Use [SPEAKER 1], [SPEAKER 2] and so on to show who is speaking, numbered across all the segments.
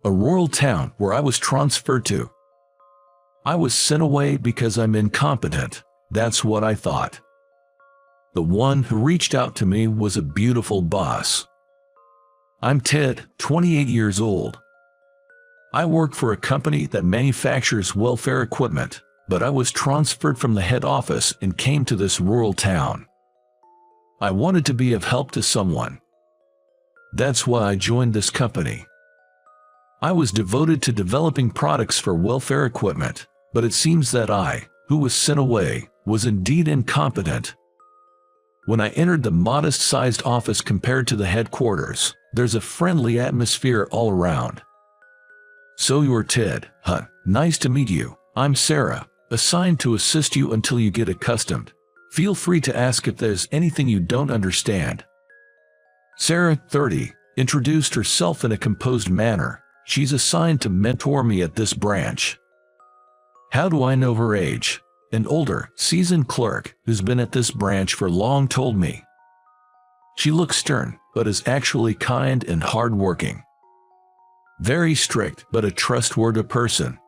[SPEAKER 1] a rural town where I was transferred to. I was sent away because I'm incompetent, that's what I thought. The one who reached out to me was a beautiful boss. I'm Ted, 28 years old. I work for a company that manufactures welfare equipment, but I was transferred from the head office and came to this rural town. I wanted to be of help to someone. That's why I joined this company. I was devoted to developing products for welfare equipment, but it seems that I, who was sent away, was indeed incompetent. When I entered the modest-sized office compared to the headquarters, there's a friendly atmosphere all around. So you're Ted, huh? Nice to meet you. I'm Sarah, assigned to assist you until you get accustomed. Feel free to ask if there's anything you don't understand. Sarah, 30, introduced herself in a composed manner. She's assigned to mentor me at this branch. How do I know her age? An older, seasoned clerk who's been at this branch for long told me. She looks stern, but is actually kind and hardworking. Very strict, but a trustworthy person.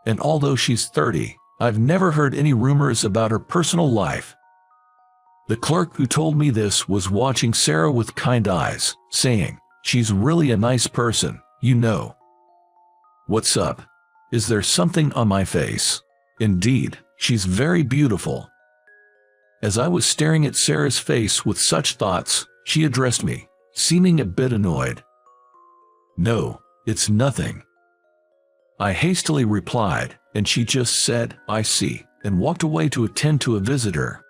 [SPEAKER 1] And although she's 30, I've never heard any rumors about her personal life. The clerk who told me this was watching Sarah with kind eyes, saying, "She's really a nice person, you know." What's up? Is there something on my face? Indeed, she's very beautiful. As I was staring at Sarah's face with such thoughts, she addressed me, seeming a bit annoyed. "No, it's nothing." I hastily replied, and she just said, "I see," and walked away to attend to a visitor.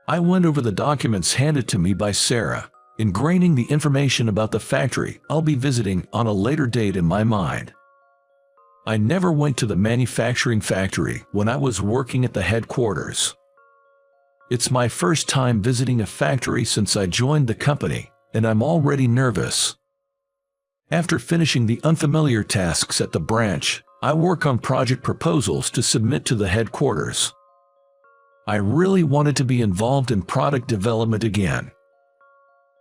[SPEAKER 1] I went over the documents handed to me by Sarah, ingraining the information about the factory I'll be visiting on a later date in my mind. I never went to the manufacturing factory when I was working at the headquarters. It's my first time visiting a factory since I joined the company, and I'm already nervous. After finishing the unfamiliar tasks at the branch, I work on project proposals to submit to the headquarters. I really wanted to be involved in product development again.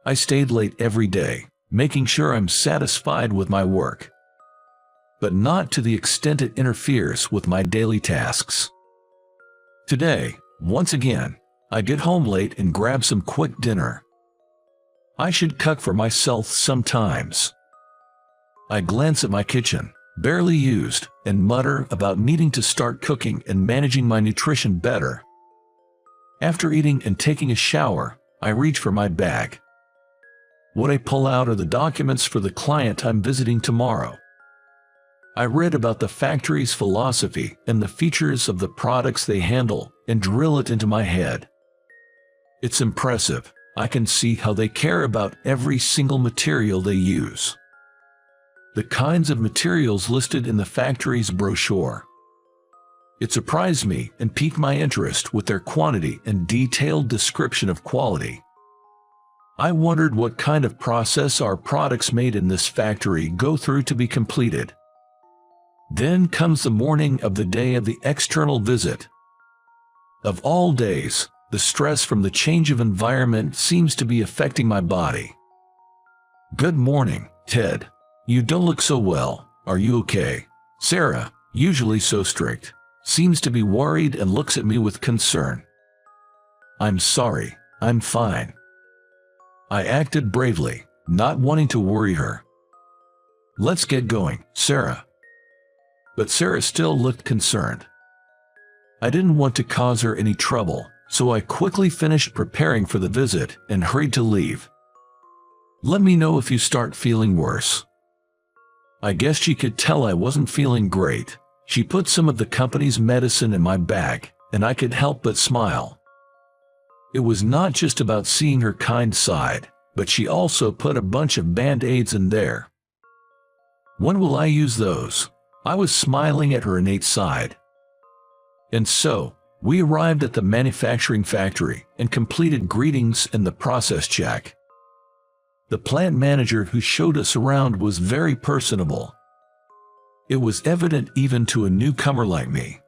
[SPEAKER 1] I stayed late every day, making sure I'm satisfied with my work, but not to the extent it interferes with my daily tasks. Today, once again, I get home late and grab some quick dinner. I should cook for myself sometimes. I glance at my kitchen, barely used, and mutter about needing to start cooking and managing my nutrition better. After eating and taking a shower, I reach for my bag. What I pull out are the documents for the client I'm visiting tomorrow. I read about the factory's philosophy and the features of the products they handle and drill it into my head. It's impressive. I can see how they care about every single material they use. The kinds of materials listed in the factory's brochure. It surprised me and piqued my interest with their quantity and detailed description of quality. I wondered what kind of process our products made in this factory go through to be completed. Then comes the morning of the day of the external visit. Of all days, the stress from the change of environment seems to be affecting my body. "Good morning, Ted. You don't look so well. Are you okay?" Sarah, usually so strict, seems to be worried and looks at me with concern. "I'm sorry, I'm fine." I acted bravely, not wanting to worry her. "Let's get going, Sarah." But Sarah still looked concerned. I didn't want to cause her any trouble, so I quickly finished preparing for the visit and hurried to leave. "Let me know if you start feeling worse." I guess she could tell I wasn't feeling great. She put some of the company's medicine in my bag, and I could help but smile. It was not just about seeing her kind side, but she also put a bunch of band-aids in there. When will I use those? I was smiling at her innate side. And so, we arrived at the manufacturing factory and completed greetings and the process check. The plant manager who showed us around was very personable. It was evident even to a newcomer like me.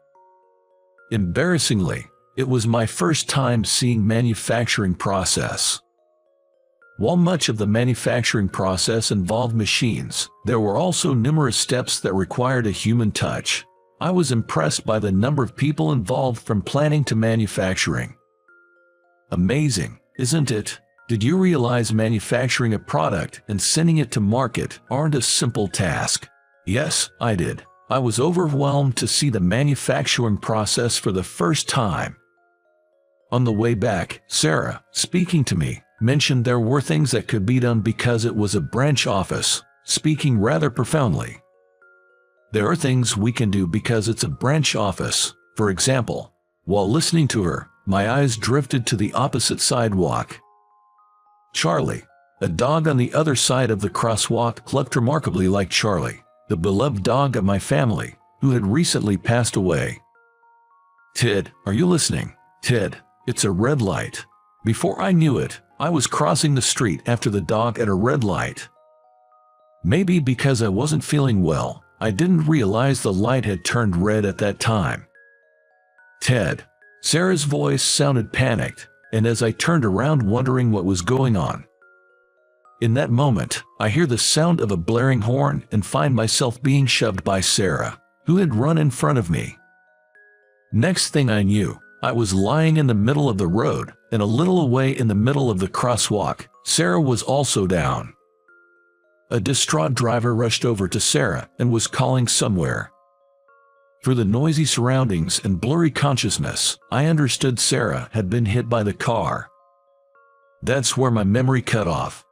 [SPEAKER 1] Embarrassingly, it was my first time seeing manufacturing process. While much of the manufacturing process involved machines, there were also numerous steps that required a human touch. I was impressed by the number of people involved from planning to manufacturing. Amazing, isn't it? Did you realize manufacturing a product and sending it to market aren't a simple task? Yes, I did. I was overwhelmed to see the manufacturing process for the first time. On the way back, Sarah, speaking to me, mentioned there were things that could be done because it was a branch office, speaking rather profoundly. There are things we can do because it's a branch office. For example, while listening to her, my eyes drifted to the opposite sidewalk. Charlie, a dog on the other side of the crosswalk, looked remarkably like Charlie, the beloved dog of my family, who had recently passed away. Ted, are you listening? Ted, it's a red light. Before I knew it, I was crossing the street after the dog at a red light. Maybe because I wasn't feeling well, I didn't realize the light had turned red at that time. Ted. Sarah's voice sounded panicked, and as I turned around wondering what was going on. In that moment, I hear the sound of a blaring horn and find myself being shoved by Sarah, who had run in front of me. Next thing I knew, I was lying in the middle of the road, and a little away in the middle of the crosswalk, Sarah was also down. A distraught driver rushed over to Sarah and was calling somewhere. Through the noisy surroundings and blurry consciousness, I understood Sarah had been hit by the car. That's where my memory cut off.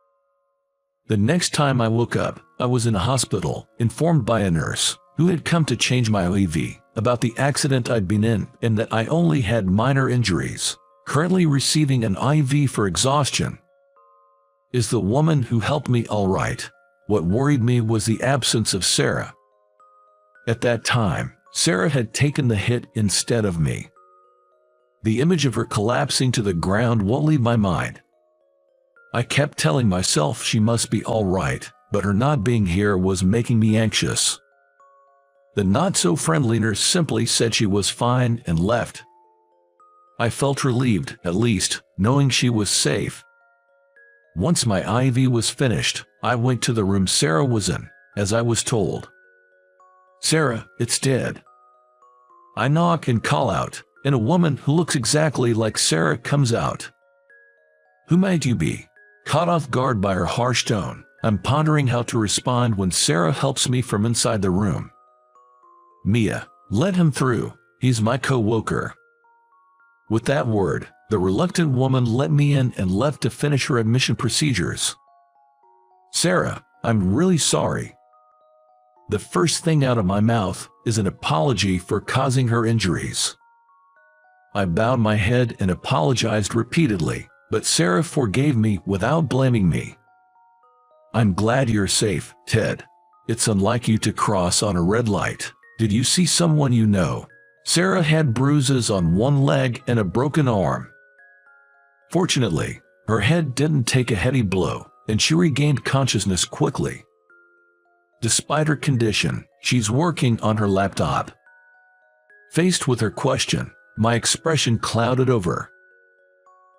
[SPEAKER 1] The next time I woke up, I was in a hospital, informed by a nurse, who had come to change my IV, about the accident I'd been in and that I only had minor injuries, currently receiving an IV for exhaustion. Is the woman who helped me all right? What worried me was the absence of Sarah. At that time, Sarah had taken the hit instead of me. The image of her collapsing to the ground won't leave my mind. I kept telling myself she must be all right, but her not being here was making me anxious. The not-so-friendly nurse simply said she was fine and left. I felt relieved, at least, knowing she was safe. Once my IV was finished, I went to the room Sarah was in, as I was told. Sarah, it's dead. I knock and call out, and a woman who looks exactly like Sarah comes out. Who might you be? Caught off guard by her harsh tone, I'm pondering how to respond when Sarah helps me from inside the room. Mia, let him through, he's my co-worker. With that word, the reluctant woman let me in and left to finish her admission procedures. Sarah, I'm really sorry. The first thing out of my mouth is an apology for causing her injuries. I bowed my head and apologized repeatedly, but Sarah forgave me without blaming me. I'm glad you're safe, Ted. It's unlike you to cross on a red light. Did you see someone you know? Sarah had bruises on one leg and a broken arm. Fortunately, her head didn't take a heavy blow, and she regained consciousness quickly. Despite her condition, she's working on her laptop. Faced with her question, my expression clouded over.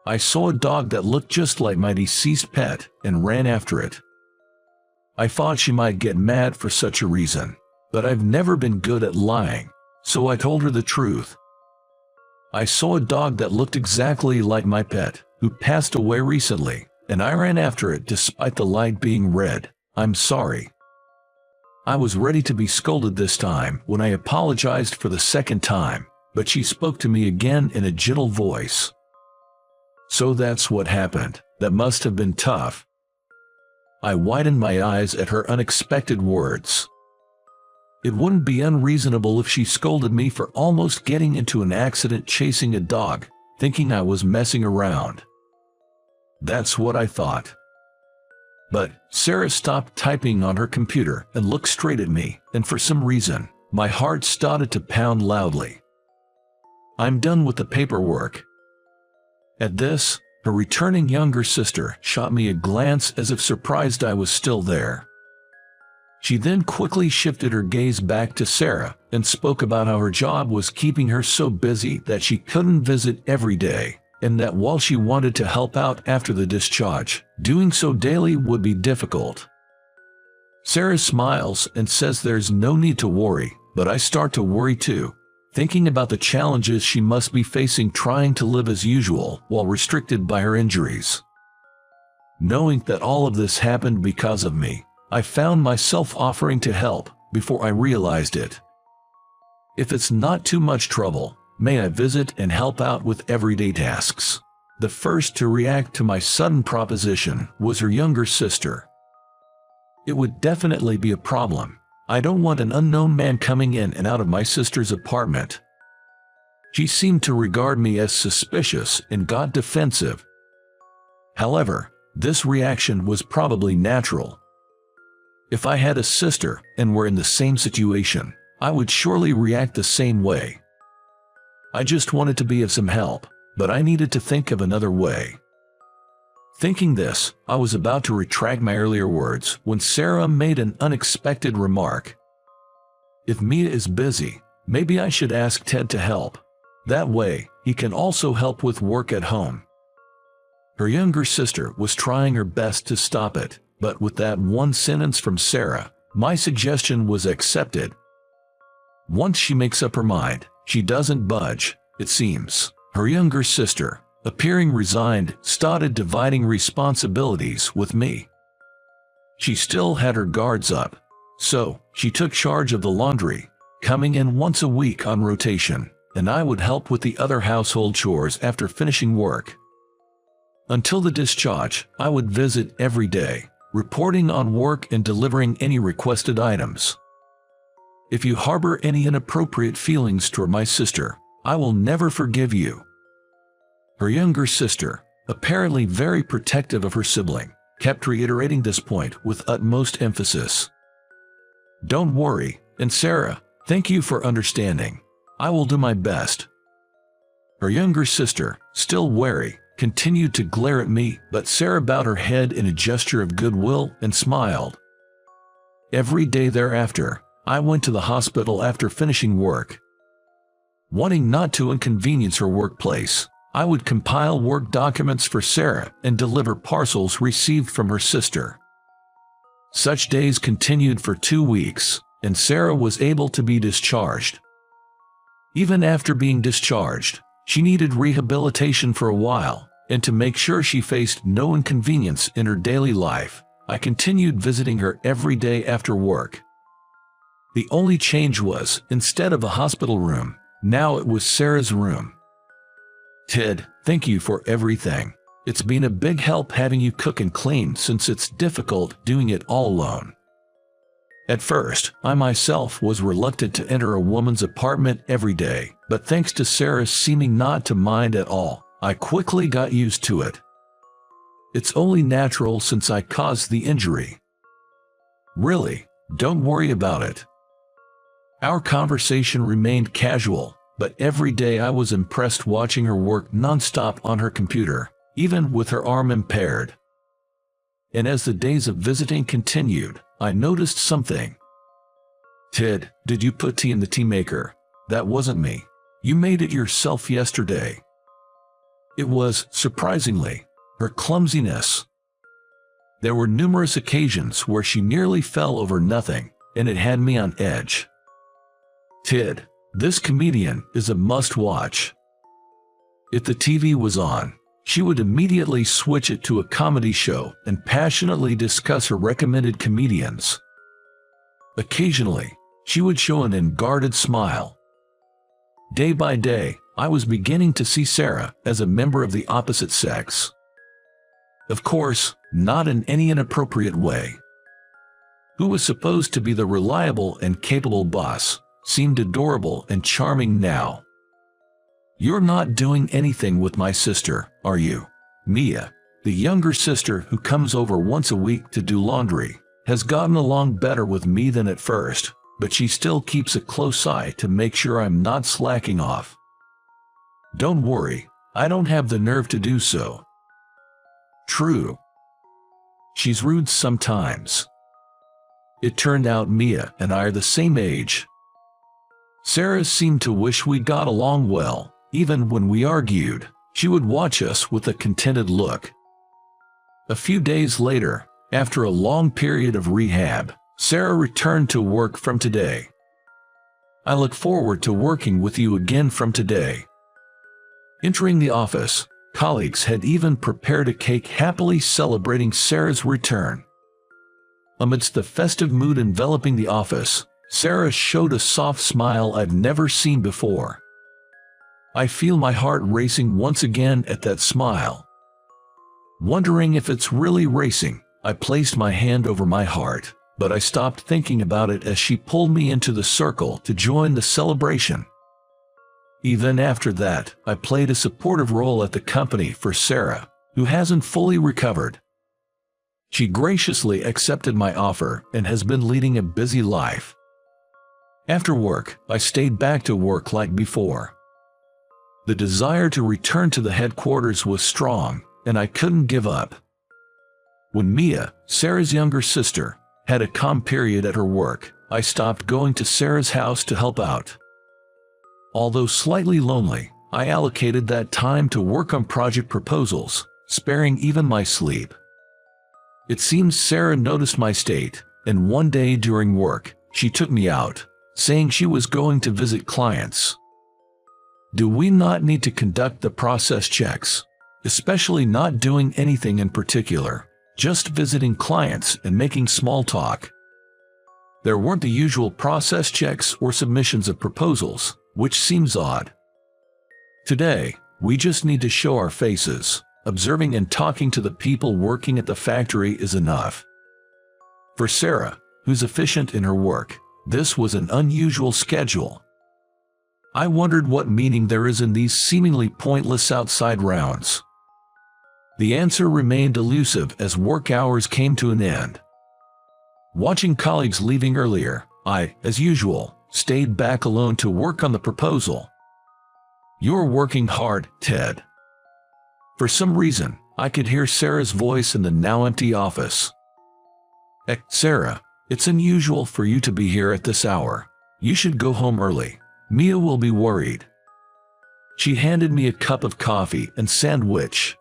[SPEAKER 1] I saw a dog that looked just like my deceased pet and ran after it. I thought she might get mad for such a reason, but I've never been good at lying, so I told her the truth. I saw a dog that looked exactly like my pet, who passed away recently, and I ran after it despite the light being red. I'm sorry. I was ready to be scolded this time when I apologized for the second time, but she spoke to me again in a gentle voice. So that's what happened. That must have been tough. I widened my eyes at her unexpected words. It wouldn't be unreasonable if she scolded me for almost getting into an accident chasing a dog, thinking I was messing around. That's what I thought. But Sarah stopped typing on her computer and looked straight at me, and for some reason, my heart started to pound loudly. I'm done with the paperwork. At this, her returning younger sister shot me a glance as if surprised I was still there. She then quickly shifted her gaze back to Sarah and spoke about how her job was keeping her so busy that she couldn't visit every day. and that while she wanted to help out after the discharge, doing so daily would be difficult. Sarah smiles and says there's no need to worry, but I start to worry too, thinking about the challenges she must be facing trying to live as usual while restricted by her injuries. Knowing that all of this happened because of me, I found myself offering to help before I realized it. If it's not too much trouble, may I visit and help out with everyday tasks? The first to react to my sudden proposition was her younger sister. It would definitely be a problem. I don't want an unknown man coming in and out of my sister's apartment. She seemed to regard me as suspicious and got defensive. However, this reaction was probably natural. If I had a sister and were in the same situation, I would surely react the same way. I just wanted to be of some help, but I needed to think of another way. Thinking this, I was about to retract my earlier words when Sarah made an unexpected remark. If Mia is busy, maybe I should ask Ted to help. That way, he can also help with work at home. Her younger sister was trying her best to stop it, but with that one sentence from Sarah, my suggestion was accepted. Once she makes up her mind, she doesn't budge, it seems. Her younger sister, appearing resigned, started dividing responsibilities with me. She still had her guards up, so she took charge of the laundry, coming in once a week on rotation, and I would help with the other household chores after finishing work. Until the discharge, I would visit every day, reporting on work and delivering any requested items. If you harbor any inappropriate feelings toward my sister, I will never forgive you. Her younger sister, apparently very protective of her sibling, kept reiterating this point with utmost emphasis. Don't worry, and Sarah, thank you for understanding. I will do my best. Her younger sister, still wary, continued to glare at me, but Sarah bowed her head in a gesture of goodwill and smiled. Every day thereafter, I went to the hospital after finishing work. Wanting not to inconvenience her workplace, I would compile work documents for Sarah and deliver parcels received from her sister. Such days continued for 2 weeks, and Sarah was able to be discharged. Even after being discharged, she needed rehabilitation for a while, and to make sure she faced no inconvenience in her daily life, I continued visiting her every day after work. The only change was, instead of a hospital room, now it was Sarah's room. Ted, thank you for everything. It's been a big help having you cook and clean since it's difficult doing it all alone. At first, I myself was reluctant to enter a woman's apartment every day, but thanks to Sarah seeming not to mind at all, I quickly got used to it. It's only natural since I caused the injury. Really, don't worry about it. Our conversation remained casual, but every day I was impressed watching her work nonstop on her computer, even with her arm impaired. And as the days of visiting continued, I noticed something. Ted, did you put tea in the tea maker? That wasn't me. You made it yourself yesterday. It was, surprisingly, her clumsiness. There were numerous occasions where she nearly fell over nothing, and it had me on edge. Ted, this comedian is a must-watch. If the TV was on, she would immediately switch it to a comedy show and passionately discuss her recommended comedians. Occasionally, she would show an unguarded smile. Day by day, I was beginning to see Sarah as a member of the opposite sex. Of course, not in any inappropriate way. Who was supposed to be the reliable and capable boss, seemed adorable and charming now. You're not doing anything with my sister, are you? Mia, the younger sister who comes over once a week to do laundry, has gotten along better with me than at first, but she still keeps a close eye to make sure I'm not slacking off. Don't worry, I don't have the nerve to do so. True. She's rude sometimes. It turned out Mia and I are the same age. Sarah seemed to wish we got along well, even when we argued. She would watch us with a contented look. A few days later, after a long period of rehab, Sarah returned to work from today. I look forward to working with you again from today. Entering the office, colleagues had even prepared a cake happily celebrating Sarah's return. Amidst the festive mood enveloping the office, Sarah showed a soft smile I've never seen before. I feel my heart racing once again at that smile. Wondering if it's really racing, I placed my hand over my heart, but I stopped thinking about it as she pulled me into the circle to join the celebration. Even after that, I played a supportive role at the company for Sarah, who hasn't fully recovered. She graciously accepted my offer and has been leading a busy life. After work, I stayed back to work like before. The desire to return to the headquarters was strong, and I couldn't give up. When Mia, Sarah's younger sister, had a calm period at her work, I stopped going to Sarah's house to help out. Although slightly lonely, I allocated that time to work on project proposals, sparing even my sleep. It seems Sarah noticed my state, and one day during work, she took me out, saying she was going to visit clients. Do we not need to conduct the process checks, especially not doing anything in particular, just visiting clients and making small talk? There weren't the usual process checks or submissions of proposals, which seems odd. Today, we just need to show our faces. Observing and talking to the people working at the factory is enough. For Sarah, who's efficient in her work, this was an unusual schedule. I wondered what meaning there is in these seemingly pointless outside rounds. The answer remained elusive as work hours came to an end. Watching colleagues leaving earlier, I, as usual, stayed back alone to work on the proposal. "You're working hard, Ted." For some reason, I could hear Sarah's voice in the now empty office. Sarah, it's unusual for you to be here at this hour. You should go home early. Mia will be worried." She handed me a cup of coffee and sandwich.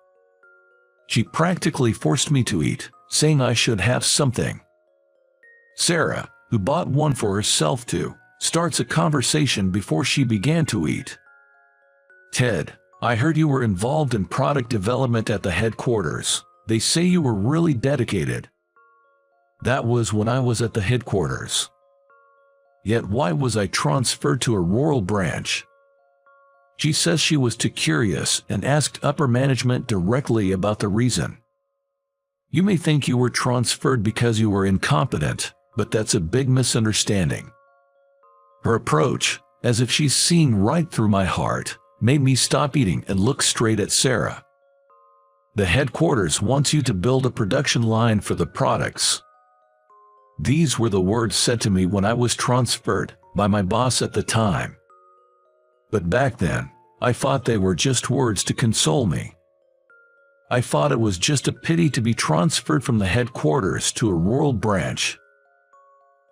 [SPEAKER 1] She practically forced me to eat, saying I should have something. Sarah, who bought one for herself too, starts a conversation before she began to eat. "Ted, I heard you were involved in product development at the headquarters. They say you were really dedicated." That was when I was at the headquarters. Yet why was I transferred to a rural branch? She says she was too curious and asked upper management directly about the reason. You may think you were transferred because you were incompetent, but that's a big misunderstanding. Her approach, as if she's seeing right through my heart, made me stop eating and look straight at Sarah. "The headquarters wants you to build a production line for the products." These were the words said to me when I was transferred, by my boss at the time. But back then, I thought they were just words to console me. I thought it was just a pity to be transferred from the headquarters to a rural branch.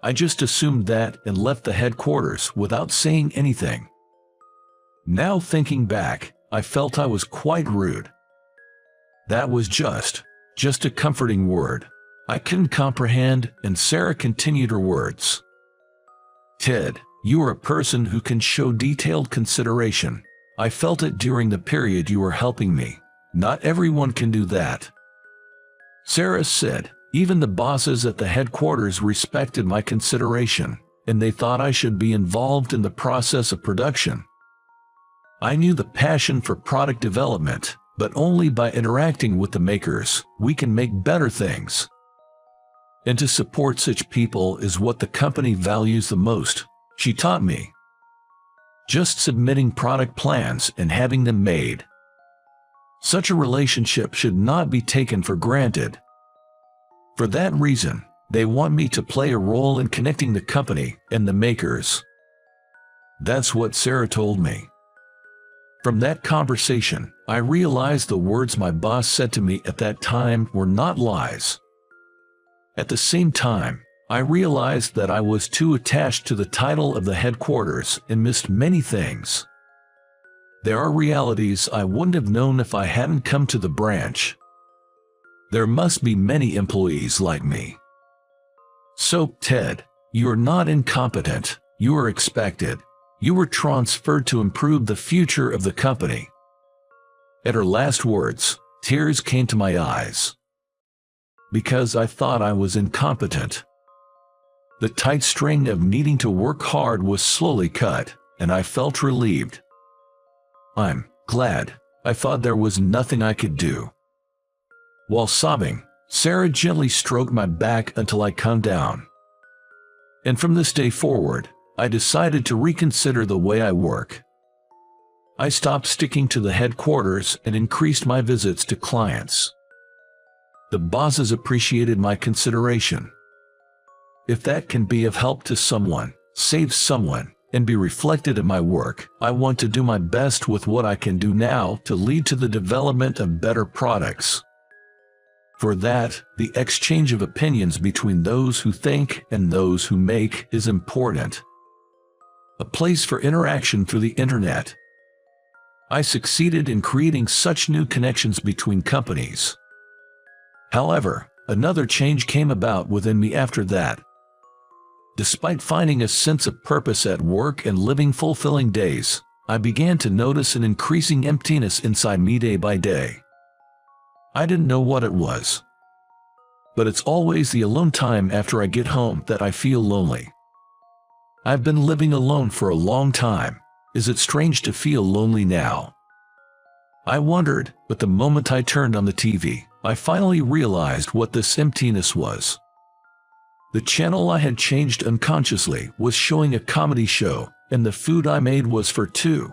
[SPEAKER 1] I just assumed that and left the headquarters without saying anything. Now thinking back, I felt I was quite rude. That was just a comforting word. I couldn't comprehend, and Sarah continued her words. "Ted, you are a person who can show detailed consideration. I felt it during the period you were helping me. Not everyone can do that." Sarah said, "Even the bosses at the headquarters respected my consideration, and they thought I should be involved in the process of production." I knew the passion for product development, but only by interacting with the makers, we can make better things. And to support such people is what the company values the most, she taught me. Just submitting product plans and having them made. Such a relationship should not be taken for granted. For that reason, they want me to play a role in connecting the company and the makers. That's what Sarah told me. From that conversation, I realized the words my boss said to me at that time were not lies. At the same time, I realized that I was too attached to the title of the headquarters and missed many things. There are realities I wouldn't have known if I hadn't come to the branch. There must be many employees like me. So, Ted, you are not incompetent. You are expected. You were transferred to improve the future of the company. At her last words, tears came to my eyes. Because I thought I was incompetent. The tight string of needing to work hard was slowly cut, and I felt relieved. I'm glad. I thought there was nothing I could do. While sobbing, Sarah gently stroked my back until I calmed down. And from this day forward, I decided to reconsider the way I work. I stopped sticking to the headquarters and increased my visits to clients. The bosses appreciated my consideration. If that can be of help to someone, save someone, and be reflected in my work, I want to do my best with what I can do now to lead to the development of better products. For that, the exchange of opinions between those who think and those who make is important. A place for interaction through the internet. I succeeded in creating such new connections between companies. However, another change came about within me after that. Despite finding a sense of purpose at work and living fulfilling days, I began to notice an increasing emptiness inside me day by day. I didn't know what it was. But it's always the alone time after I get home that I feel lonely. I've been living alone for a long time. Is it strange to feel lonely now? I wondered, but the moment I turned on the TV, I finally realized what this emptiness was. The channel I had changed unconsciously was showing a comedy show, and the food I made was for two.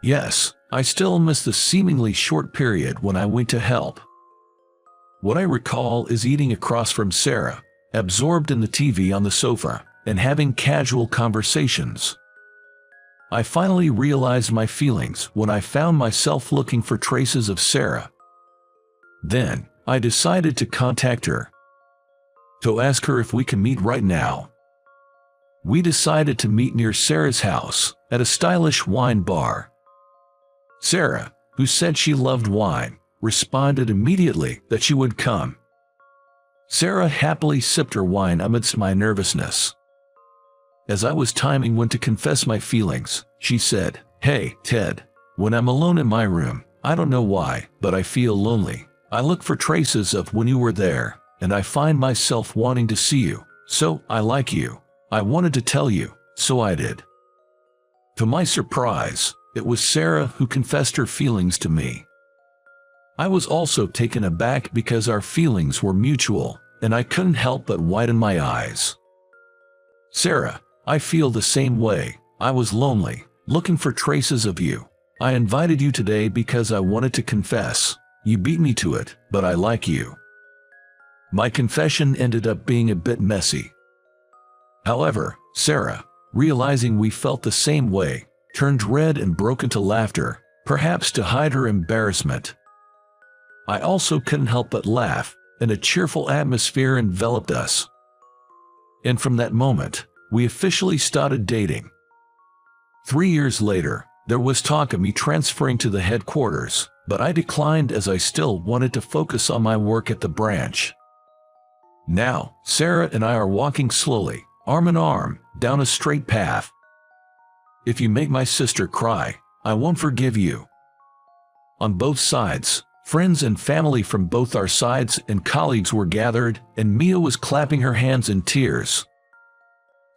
[SPEAKER 1] Yes, I still miss the seemingly short period when I went to help. What I recall is eating across from Sarah, absorbed in the TV on the sofa, and having casual conversations. I finally realized my feelings when I found myself looking for traces of Sarah. Then, I decided to contact her. To ask her if we can meet right now. We decided to meet near Sarah's house, at a stylish wine bar. Sarah, who said she loved wine, responded immediately that she would come. Sarah happily sipped her wine amidst my nervousness. As I was timing when to confess my feelings, she said, "Hey, Ted, when I'm alone in my room, I don't know why, but I feel lonely. I look for traces of when you were there, and I find myself wanting to see you, so I like you. I wanted to tell you, so I did." To my surprise, it was Sarah who confessed her feelings to me. I was also taken aback because our feelings were mutual, and I couldn't help but widen my eyes. "Sarah, I feel the same way. I was lonely, looking for traces of you. I invited you today because I wanted to confess. You beat me to it, but I like you." My confession ended up being a bit messy. However, Sarah, realizing we felt the same way, turned red and broke into laughter, perhaps to hide her embarrassment. I also couldn't help but laugh, and a cheerful atmosphere enveloped us. And from that moment, we officially started dating. 3 years later, there was talk of me transferring to the headquarters, but I declined as I still wanted to focus on my work at the branch. Now, Sarah and I are walking slowly, arm in arm, down a straight path. If you make my sister cry, I won't forgive you. On both sides, friends and family from both our sides and colleagues were gathered, and Mia was clapping her hands in tears.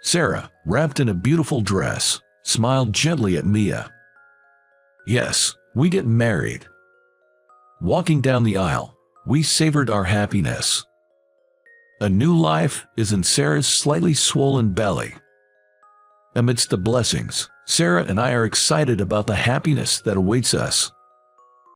[SPEAKER 1] Sarah, wrapped in a beautiful dress, smiled gently at Mia. Yes, we get married. Walking down the aisle, we savored our happiness. A new life is in Sarah's slightly swollen belly. Amidst the blessings, Sarah and I are excited about the happiness that awaits us.